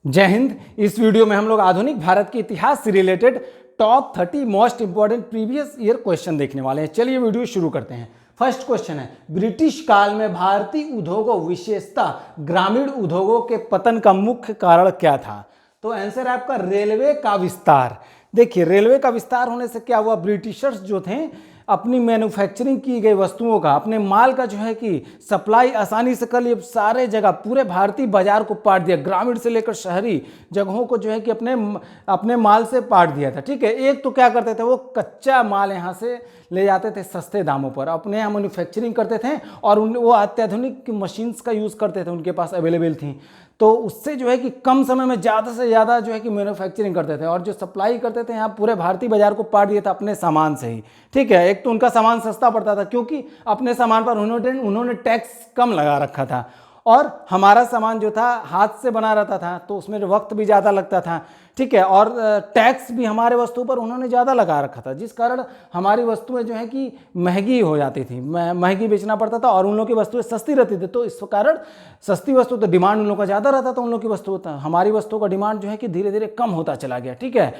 जय हिंद। इस वीडियो में हम लोग आधुनिक भारत के इतिहास से related top 30 most important previous year question देखने वाले हैं। चलिए वीडियो शुरू करते हैं। फर्स्ट क्वेश्चन है, ब्रिटिश काल में भारतीय उद्योगों विशेषतः ग्रामीण उद्योगों के पतन का मुख्य कारण क्या था? तो आंसर है आपका रेलवे का विस्तार। देखिए, रेलवे का विस्तार होने से क्या हुआ, ब्रिटिशर्स जो थे अपनी मैन्युफैक्चरिंग की गई वस्तुओं का, अपने माल का जो है कि सप्लाई आसानी से कर लिए, सारे जगह पूरे भारतीय बाजार को पाट दिया, ग्रामीण से लेकर शहरी जगहों को जो है कि अपने माल से पाट दिया था। ठीक है, एक तो क्या करते थे, वो कच्चा माल यहाँ से ले जाते थे सस्ते दामों पर, अपने यहाँ मैन्युफैक्चरिंग करते थे और वो अत्याधुनिक मशीन्स का यूज़ करते थे, उनके पास अवेलेबल थी, तो उससे जो है कि कम समय में ज़्यादा से ज़्यादा जो है कि मैन्युफैक्चरिंग करते थे और जो सप्लाई करते थे यहाँ पूरे भारतीय बाजार को पाट दिया था अपने सामान से ही। ठीक है, एक तो उनका सामान सस्ता पड़ता था क्योंकि अपने सामान पर उन्होंने टैक्स कम लगा रखा था, और हमारा सामान जो था हाथ से बना रहता था तो उसमें वक्त भी ज़्यादा लगता था। ठीक है, और टैक्स भी हमारे वस्तु पर उन्होंने ज़्यादा लगा रखा था, जिस कारण हमारी वस्तुएं जो है कि महंगी हो जाती थी, महंगी बेचना पड़ता था और उन लोगों की वस्तुएं सस्ती रहती थी। तो इस कारण सस्ती वस्तु तो डिमांड उन लोगों का ज़्यादा रहता था, उन लोगों की वस्तु था, हमारी वस्तुओं का डिमांड जो है कि धीरे धीरे कम होता चला गया। ठीक है,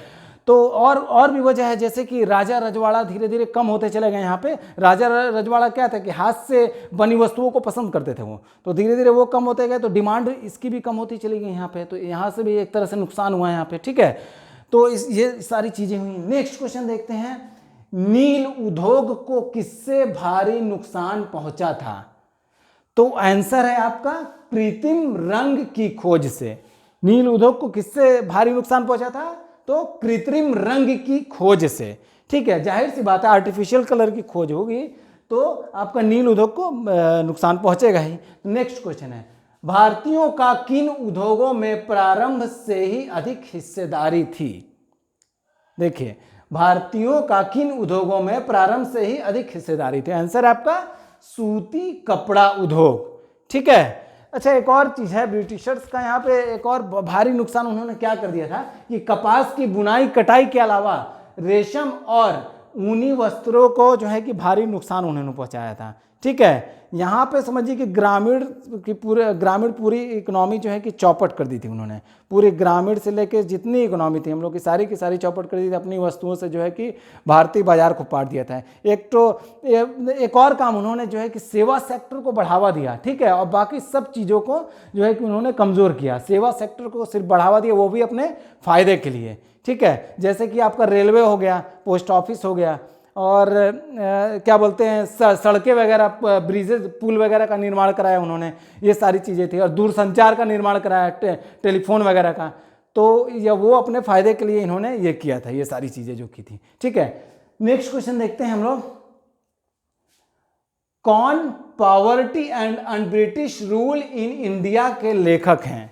तो और भी वजह है, जैसे कि राजा रजवाड़ा धीरे धीरे कम होते चले गए। यहाँ पे राजा रजवाड़ा क्या था कि हाथ से बनी वस्तुओं को पसंद करते थे वो, तो धीरे धीरे वो कम होते गए, तो डिमांड इसकी भी कम होती चली गई यहाँ पे, तो यहाँ से भी एक तरह से नुकसान हुआ यहाँ पे। ठीक है, तो ये सारी चीजें हुई। नेक्स्ट क्वेश्चन देखते हैं, नील उद्योग को किससे भारी नुकसान पहुंचा था? तो आंसर है आपका कृत्रिम रंग की खोज से। नील उद्योग को किससे भारी नुकसान पहुंचा था? तो कृत्रिम रंग की खोज से। ठीक है, जाहिर सी बात है, आर्टिफिशियल कलर की खोज होगी तो आपका नील उद्योग को नुकसान पहुंचेगा ही। नेक्स्ट क्वेश्चन है, भारतीयों का किन उद्योगों में प्रारंभ से ही अधिक हिस्सेदारी थी? देखिए, भारतीयों का किन उद्योगों में प्रारंभ से ही अधिक हिस्सेदारी थी? आंसर आपका सूती कपड़ा उद्योग। ठीक है, अच्छा, एक और चीज है, ब्रिटिशर्स का यहाँ पे एक और भारी नुकसान उन्होंने क्या कर दिया था कि कपास की बुनाई कटाई के अलावा रेशम और ऊनी वस्त्रों को जो है कि भारी नुकसान उन्होंने पहुंचाया था। ठीक है, यहाँ पे समझिए कि ग्रामीण पूरी इकोनॉमी जो है कि चौपट कर दी थी उन्होंने, पूरी ग्रामीण से लेकर जितनी इकोनॉमी थी हम लोग की सारी चौपट कर दी थी, अपनी वस्तुओं से जो है कि भारतीय बाजार को पाट दिया था। एक और काम उन्होंने जो है कि सेवा सेक्टर को बढ़ावा दिया। ठीक है, और बाकी सब चीज़ों को जो है कि उन्होंने कमज़ोर किया, सेवा सेक्टर को सिर्फ बढ़ावा दिया, वो भी अपने फायदे के लिए। ठीक है, जैसे कि आपका रेलवे हो गया, पोस्ट ऑफिस हो गया, और क्या बोलते हैं, सड़कें वगैरह, ब्रिजेज, पुल वगैरह का निर्माण कराया उन्होंने, ये सारी चीज़ें थी, और दूरसंचार का निर्माण कराया, टेलीफोन वगैरह का, तो ये वो अपने फायदे के लिए इन्होंने ये किया था, ये सारी चीज़ें जो की थी। ठीक है, नेक्स्ट क्वेश्चन देखते हैं हम लोग, कौन poverty and un British rule in India के लेखक हैं?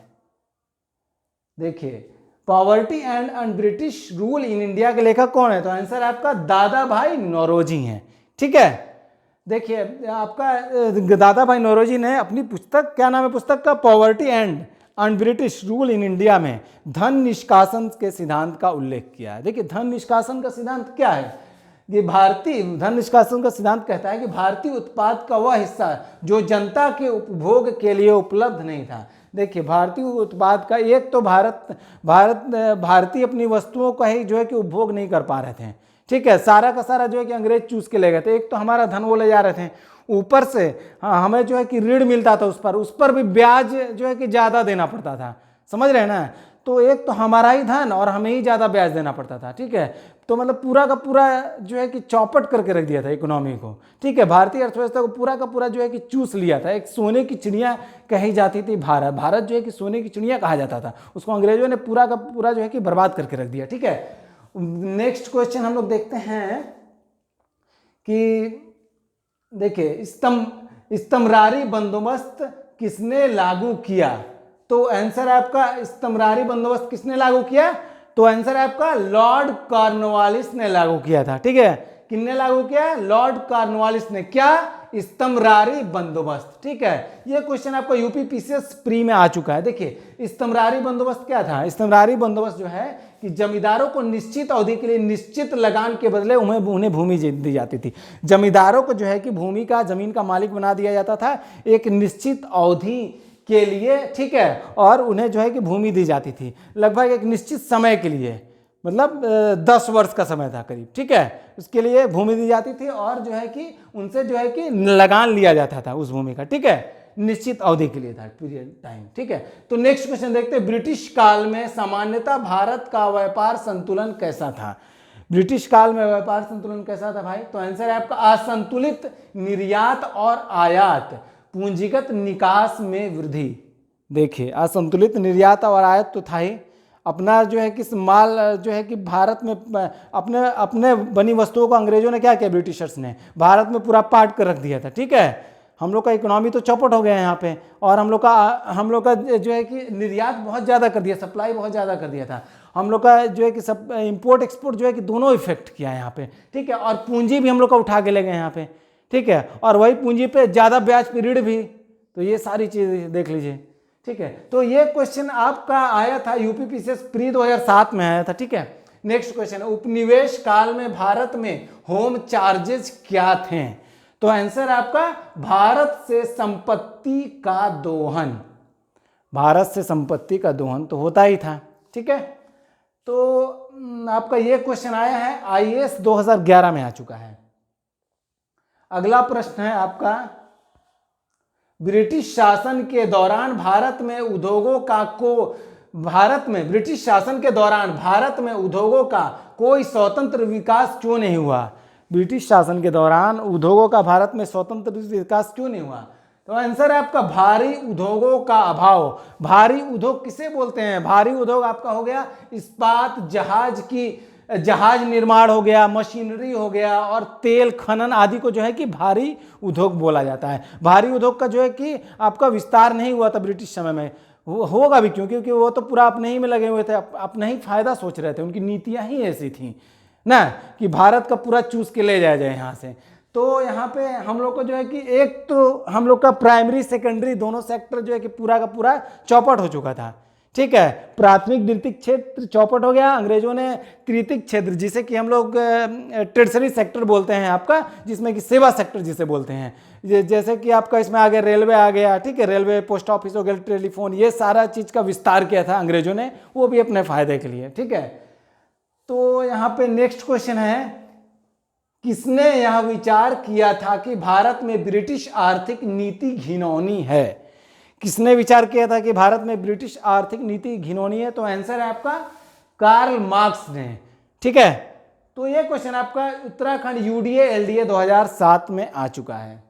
देखिए, poverty and un British rule in India के लेखक कौन है? तो आंसर आपका दादा भाई नौरोजी हैं। ठीक है, देखिए आपका दादा भाई नौरोजी ने अपनी पुस्तक, क्या नाम है पुस्तक का, poverty and un British rule in India में धन निष्कासन के सिद्धांत का उल्लेख किया है। देखिए, धन निष्कासन का सिद्धांत क्या है? ये भारतीय धन निष्कासन का सिद्धांत कहता है कि भारतीय उत्पाद का वह हिस्सा जो जनता के उपभोग के लिए उपलब्ध नहीं था। देखिए, भारतीय उत्पाद का एक तो भारतीय अपनी वस्तुओं का ही जो है कि उपभोग नहीं कर पा रहे थे। ठीक है, सारा का सारा जो है कि अंग्रेज चूस के ले गए थे। एक तो हमारा धन वो ले जा रहे थे, ऊपर से हमें जो है कि ऋण मिलता था, उस पर भी ब्याज जो है कि ज़्यादा देना पड़ता था। समझ रहे हैं ना? तो एक तो हमारा ही धन और हमें ही ज़्यादा ब्याज देना पड़ता था। ठीक है, तो मतलब पूरा का पूरा जो है कि चौपट करके रख दिया था इकोनॉमी को। ठीक है, भारतीय अर्थव्यवस्था को पूरा का पूरा जो है कि चूस लिया था। एक सोने की चिड़िया कही जाती थी भारत जो है कि सोने की चिड़िया कहा जाता था, उसको अंग्रेजों ने पूरा का पूरा जो है कि बर्बाद करके रख दिया। ठीक है, नेक्स्ट क्वेश्चन हम लोग देखते हैं कि देखिए, इस्तमरारी बंदोबस्त किसने लागू किया? तो आंसर आपका इस्तमरारी बंदोबस्त किसने लागू किया? तो आंसर आपका लॉर्ड कॉर्नवालिस ने लागू किया था। ठीक है, किसने लागू किया? लॉर्ड कॉर्नवालिस ने। क्या? इस्तमरारी बंदोबस्त। ठीक है, ये क्वेश्चन आपका यूपी पीसीएस प्री में आ चुका है। देखिए, इस्तमरारी बंदोबस्त क्या था? इस्तमरारी बंदोबस्त जो है कि जमींदारों को निश्चित अवधि के लिए निश्चित लगान के बदले उन्हें भूमि दी जाती थी। जमींदारों को जो है कि भूमि का, जमीन का मालिक बना दिया जाता था एक निश्चित अवधि के लिए, ठीक है, और उन्हें जो है कि भूमि दी जाती थी लगभग एक निश्चित समय के लिए, मतलब 10 वर्ष का समय था करीब, ठीक है, उसके लिए भूमि दी जाती थी और जो है कि उनसे जो है कि लगान लिया जाता था उस भूमि का, ठीक है, निश्चित अवधि के लिए था, पीरियड टाइम, ठीक है। तो नेक्स्ट क्वेश्चन देखते हैं, ब्रिटिश काल में सामान्यतः भारत का व्यापार संतुलन कैसा था? ब्रिटिश काल में व्यापार संतुलन कैसा था भाई? तो आंसर है आपका असंतुलित निर्यात और आयात, पूंजीगत निकास में वृद्धि। देखिए असंतुलित निर्यात और आयात तो था ही, अपना जो है कि माल जो है कि भारत में अपने अपने बनी वस्तुओं को अंग्रेजों ने क्या किया, ब्रिटिशर्स ने भारत में पूरा पाट कर रख दिया था, ठीक है। हम लोग का इकोनॉमी तो चौपट हो गया है यहाँ पे, और हम लोग का जो है कि निर्यात बहुत ज़्यादा कर दिया, सप्लाई बहुत ज़्यादा कर दिया था, हम लोग का जो है कि सब इंपोर्ट एक्सपोर्ट जो है कि दोनों इफेक्ट किया है यहाँ पे, ठीक है, और पूंजी भी हम लोग का उठा के ले गए यहाँ पे, ठीक है, और वही पूंजी पे ज़्यादा ब्याज पीरियड भी, तो ये सारी चीज़ देख लीजिए, ठीक है। तो ये क्वेश्चन आपका आया था यूपीपीसीएस प्री 2007 में आया था, ठीक है। नेक्स्ट क्वेश्चन, उपनिवेश काल में भारत में होम चार्जेस क्या थे? तो आंसर आपका भारत से संपत्ति का दोहन, भारत से संपत्ति का दोहन तो होता ही था, ठीक है। तो आपका ये क्वेश्चन आया है आईएएस 2011 में आ चुका है। अगला प्रश्न है आपका, ब्रिटिश शासन के दौरान भारत में उद्योगों का कोई स्वतंत्र विकास क्यों नहीं हुआ? ब्रिटिश शासन के दौरान उद्योगों का भारत में स्वतंत्र विकास क्यों नहीं हुआ? तो आंसर है आपका भारी उद्योगों का अभाव। भारी उद्योग किसे बोलते हैं? भारी उद्योग आपका हो गया इस्पात, जहाज निर्माण हो गया, मशीनरी हो गया, और तेल खनन आदि को जो है कि भारी उद्योग बोला जाता है। भारी उद्योग का जो है कि आपका विस्तार नहीं हुआ था ब्रिटिश समय में, होगा भी क्यों? क्योंकि वो तो पूरा अपने ही में लगे हुए थे, अपना ही फायदा सोच रहे थे, उनकी नीतियां ही ऐसी थी ना कि भारत का पूरा चूस के ले जाया जाए यहाँ से। तो यहाँ पे हम लोग को जो है कि एक तो हम लोग का प्राइमरी सेकेंडरी दोनों सेक्टर जो है कि पूरा का पूरा चौपट हो चुका था, ठीक है। प्राथमिक द्वितीयक क्षेत्र चौपट हो गया, अंग्रेजों ने तृतीयक क्षेत्र जिसे कि हम लोग टर्शरी सेक्टर बोलते हैं आपका, जिसमें कि सेवा सेक्टर जिसे बोलते हैं, जैसे कि आपका इसमें आ गया रेलवे आ गया, ठीक है, रेलवे, पोस्ट ऑफिस हो गया, टेलीफोन, ये सारा चीज़ का विस्तार किया था अंग्रेजों ने, वो भी अपने फायदे के लिए, ठीक है। तो यहाँ पे नेक्स्ट क्वेश्चन है, किसने यह विचार किया था कि भारत में ब्रिटिश आर्थिक नीति घिनौनी है? किसने विचार किया था कि भारत में ब्रिटिश आर्थिक नीति घिनौनी है? तो आंसर है आपका कार्ल मार्क्स ने, ठीक है। तो ये क्वेश्चन आपका उत्तराखंड यूडीए एलडीए 2007 में आ चुका है।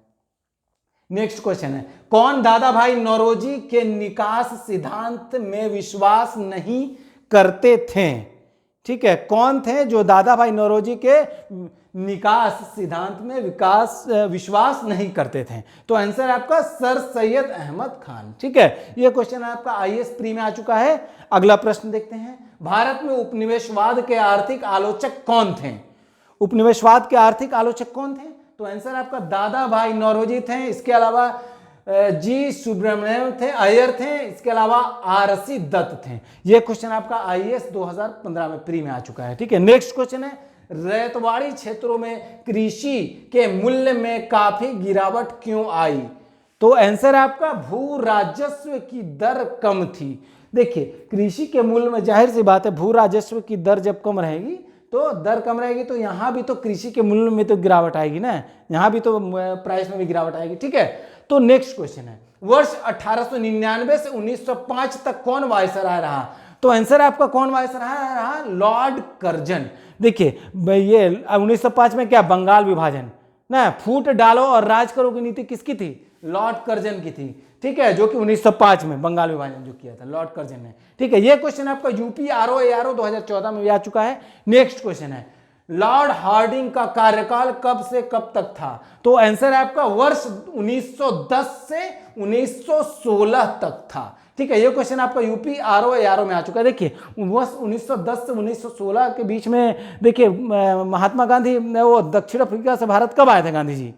नेक्स्ट क्वेश्चन है, कौन दादा भाई नौरोजी के निकास सिद्धांत में विश्वास नहीं करते थे? ठीक है, कौन थे जो दादा भाई नौरोजी के निकास सिद्धांत में विश्वास नहीं करते थे? तो आंसर आपका सर सैयद अहमद खान, ठीक है। यह क्वेश्चन आपका आईएएस प्री में आ चुका है। अगला प्रश्न देखते हैं, भारत में उपनिवेशवाद के आर्थिक आलोचक कौन थे? उपनिवेशवाद के आर्थिक आलोचक कौन थे? तो आंसर आपका दादा भाई नौरोजी थे, इसके अलावा जी सुब्रमण्यम थे, अय्यर थे, इसके अलावा आरसी दत्त थे। यह क्वेश्चन आपका आईएएस 2015 में प्री में आ चुका है, ठीक है। नेक्स्ट क्वेश्चन है, रैयतवाड़ी क्षेत्रों में कृषि के मूल्य में काफी गिरावट क्यों आई? तो आंसर आपका भू राजस्व की दर कम थी। देखिए, कृषि के मूल्य में जाहिर सी बात है, भू राजस्व की दर जब कम रहेगी तो दर कम रहेगी, तो यहां भी तो कृषि के मूल्य में तो गिरावट आएगी ना, यहां भी तो प्राइस में भी गिरावट आएगी, ठीक है। तो नेक्स्ट क्वेश्चन है, वर्ष 1899 से 1905 तक कौन वायसराय रहा? तो आंसर आपका कौन वायसराय रहा? Lord Curzon. देखिए ये 1905 में क्या, बंगाल विभाजन ना, फूट डालो और राज करो की नीति किसकी थी? लॉर्ड कर्जन की थी, ठीक है, जो कि 1905 में बंगाल विभाजन जो किया था लॉर्ड कर्जन ने, ठीक है। ये क्वेश्चन आपका यूपी आरओ 2014 में भी आ चुका है। नेक्स्ट क्वेश्चन है, लॉर्ड हार्डिंग का कार्यकाल कब से कब तक था? तो आंसर आपका वर्ष 1910 से 1916 तक था, ठीक है। ये क्वेश्चन आपका यूपी आरओ में आ चुका है। देखिए वर्ष 1910 से 1916 के बीच में, देखिए महात्मा गांधी वो दक्षिण अफ्रीका से भारत कब आए थे? गांधी जी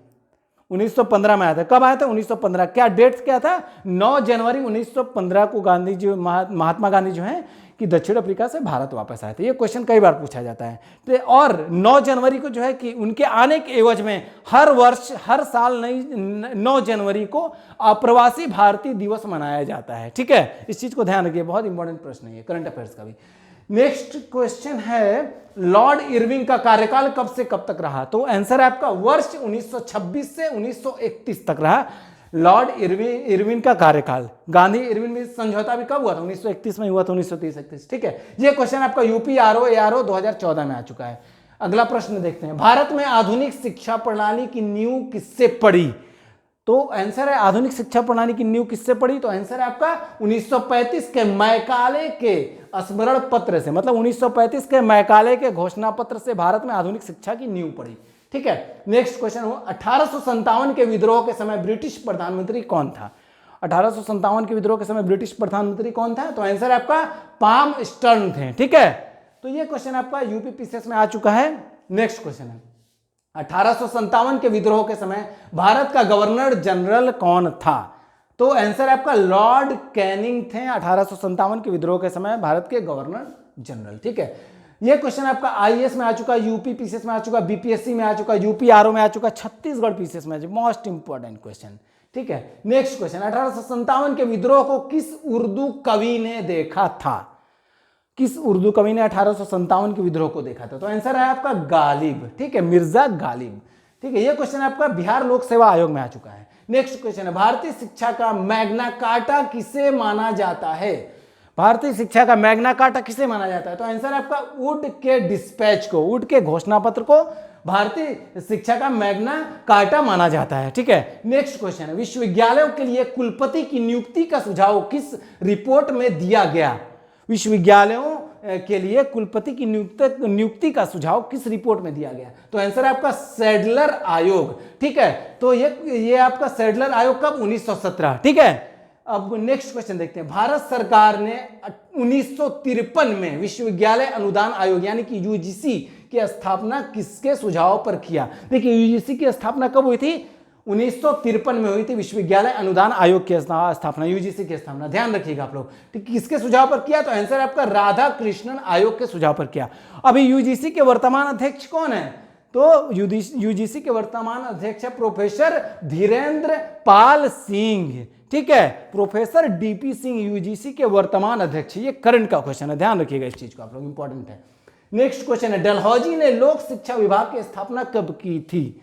1915 में आया था। कब आया था? 1915। क्या डेट क्या था? 9 जनवरी 1915 को गांधी जी, महात्मा गांधी जो हैं कि दक्षिण अफ्रीका से भारत वापस आए थे। ये क्वेश्चन कई बार पूछा जाता है। तो और 9 जनवरी को जो है कि उनके आने के एवज में हर वर्ष हर साल 9 जनवरी को अप्रवासी भारतीय दिवस मनाया जाता है। ठीक है, इस चीज को ध्यान रखिए, बहुत इंपॉर्टेंट प्रश्न है ये, करंट अफेयर्स का भी। नेक्स्ट क्वेश्चन है लॉर्ड इरविन का कार्यकाल कब से कब तक रहा? तो आंसर है आपका वर्ष 1926 से 1931 तक रहा लॉर्ड इरविन का कार्यकाल। गांधी इरविन भी समझौता भी कब हुआ था? 1931 में हुआ था, 1930-31। ठीक है, ये क्वेश्चन आपका यूपी आरओ एआरओ 2014 में आ चुका है। अगला प्रश्न देखते हैं, भारत में आधुनिक शिक्षा प्रणाली की नींव किससे पड़ी? तो आंसर है आधुनिक शिक्षा प्रणाली की नींव किससे पड़ी? तो आंसर है आपका 1935 के मैकाले के स्मरण पत्र से, मतलब 1935 के मैकाले के घोषणा पत्र से भारत में आधुनिक शिक्षा की नींव पड़ी। ठीक है, नेक्स्ट क्वेश्चन हो, 1857 के विद्रोह के समय ब्रिटिश प्रधानमंत्री कौन था? 1857 के विद्रोह के समय ब्रिटिश प्रधानमंत्री कौन था? तो आंसर है आपका पाम स्टर्न थे। ठीक है, तो ये क्वेश्चन आपका यूपी पीसीएस में आ चुका है। नेक्स्ट क्वेश्चन है, 1857 के विद्रोह के समय भारत का गवर्नर जनरल कौन था? तो आंसर आपका लॉर्ड कैनिंग थे 1857 के विद्रोह के समय भारत के गवर्नर जनरल। ठीक है, यह क्वेश्चन आपका आईएएस में आ चुका, यूपी पीसीएस में आ चुका, बीपीएससी में आ चुका, यूपी आरओ में आ चुका, छत्तीसगढ़ पीसीएस में आ चुका। Most important question. ठीक है, नेक्स्ट क्वेश्चन, 1857 के विद्रोह को किस उर्दू कवि ने देखा था? किस उर्दू कवि ने 1857 के विद्रोह को देखा था? तो आंसर है आपका गालिब। ठीक है, मिर्जा गालिब। ठीक है, यह क्वेश्चन आपका बिहार लोक सेवा आयोग में आ चुका है। नेक्स्ट क्वेश्चन है, भारतीय शिक्षा का मैग्ना कार्टा किसे माना जाता है? भारतीय शिक्षा का मैग्ना कार्टा किसे माना जाता है? तो आंसर है आपका वुड के डिस्पैच को, वुड के घोषणा पत्र को भारतीय शिक्षा का मैग्ना कार्टा माना जाता है। ठीक है, नेक्स्ट क्वेश्चन है, विश्वविद्यालयों के लिए कुलपति की नियुक्ति का सुझाव किस रिपोर्ट में दिया गया? विश्वविद्यालयों के लिए कुलपति की नियुक्ति का सुझाव किस रिपोर्ट में दिया गया? तो आंसर है आपका सैडलर आयोग। ठीक है, तो ये आपका सैडलर आयोग कब? 1917। ठीक है, अब नेक्स्ट क्वेश्चन देखते हैं, भारत सरकार ने 1953 में विश्वविद्यालय अनुदान आयोग यानी कि यूजीसी की स्थापना किसके सुझाव पर किया? देखिए, यूजीसी की स्थापना कब हुई थी? 1953 में हुई थी विश्वविद्यालय अनुदान आयोग की स्थापना, यूजीसी की स्थापना। ध्यान रखिएगा आप लोग। ठीक, किसके सुझाव पर किया? तो आंसर आपका राधा कृष्णन आयोग के सुझाव पर किया। अभी यूजीसी के वर्तमान अध्यक्ष कौन है? तो यूजीसी के वर्तमान अध्यक्ष है प्रोफेसर धीरेन्द्र पाल सिंह। ठीक है, प्रोफेसर डीपी सिंह यूजीसी के वर्तमान अध्यक्ष। ये करंट का क्वेश्चन है, ध्यान रखिएगा इस चीज को आप लोग, इंपॉर्टेंट है। नेक्स्ट क्वेश्चन है, डलहौजी ने लोक शिक्षा विभाग की स्थापना कब की थी?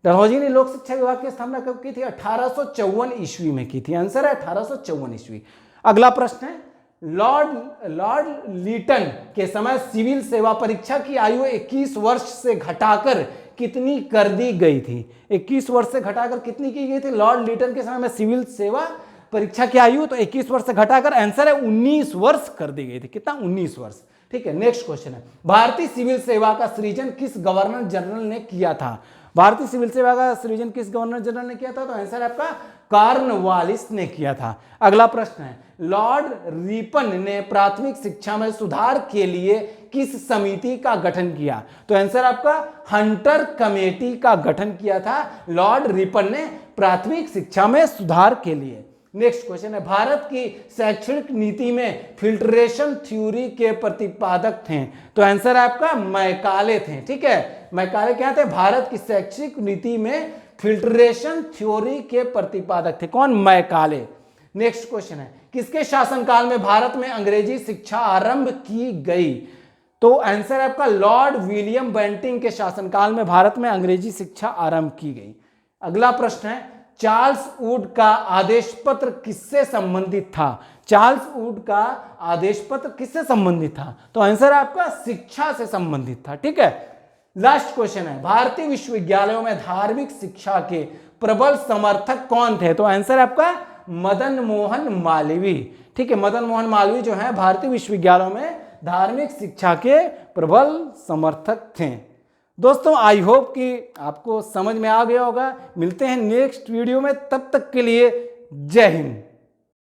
डलहौजी ने लोक शिक्षा विभाग की स्थापना कब की थी? 1854 ईस्वी में की थी। आंसर है 1854 ईस्वी। अगला प्रश्न है, लॉर्ड लीटन के समय सिविल सेवा परीक्षा की आयु 21 वर्ष से घटाकर कितनी कर दी गई थी? 21 वर्ष से घटाकर कितनी की गई थी लॉर्ड लीटन के समय में सिविल सेवा परीक्षा की आयु? तो 21 वर्ष से घटाकर आंसर है 19 वर्ष कर दी गई थी। कितना? 19 वर्ष। ठीक है, नेक्स्ट क्वेश्चन है, भारतीय सिविल सेवा का सृजन किस गवर्नर जनरल ने किया था? भारतीय सिविल सेवा का सृजन किस गवर्नर जनरल ने किया था? तो आंसर आपका कॉर्नवालिस ने किया था। अगला प्रश्न है, लॉर्ड रिपन ने प्राथमिक शिक्षा में सुधार के लिए किस समिति का गठन किया? तो आंसर आपका हंटर कमेटी का गठन किया था लॉर्ड रिपन ने प्राथमिक शिक्षा में सुधार के लिए। नेक्स्ट क्वेश्चन है, भारत की शैक्षणिक नीति में फिल्ट्रेशन थ्योरी के प्रतिपादक थे? तो आंसर आपका मैकाले थे। ठीक है, मैकाले क्या थे? भारत की शैक्षणिक नीति में फिल्ट्रेशन थ्योरी के प्रतिपादक थे। कौन? मैकाले। नेक्स्ट क्वेश्चन है, किसके शासनकाल में भारत में अंग्रेजी शिक्षा आरंभ की गई? तो आंसर आपका लॉर्ड विलियम बेंटिंग के शासनकाल में भारत में अंग्रेजी शिक्षा आरंभ की गई। अगला प्रश्न है, चार्ल्स वुड का आदेश पत्र किससे संबंधित था? चार्ल्स वुड का आदेश पत्र किससे संबंधित था? तो आंसर आपका शिक्षा से संबंधित था। ठीक है, लास्ट क्वेश्चन है, भारतीय विश्वविद्यालयों में धार्मिक शिक्षा के प्रबल समर्थक कौन थे? तो आंसर आपका मदन मोहन मालवीय। ठीक है, मदन मोहन मालवीय जो है भारतीय विश्वविद्यालयों में धार्मिक शिक्षा के प्रबल समर्थक थे। दोस्तों, आई होप कि आपको समझ में आ गया होगा। मिलते हैं नेक्स्ट वीडियो में, तब तक के लिए जय हिंद।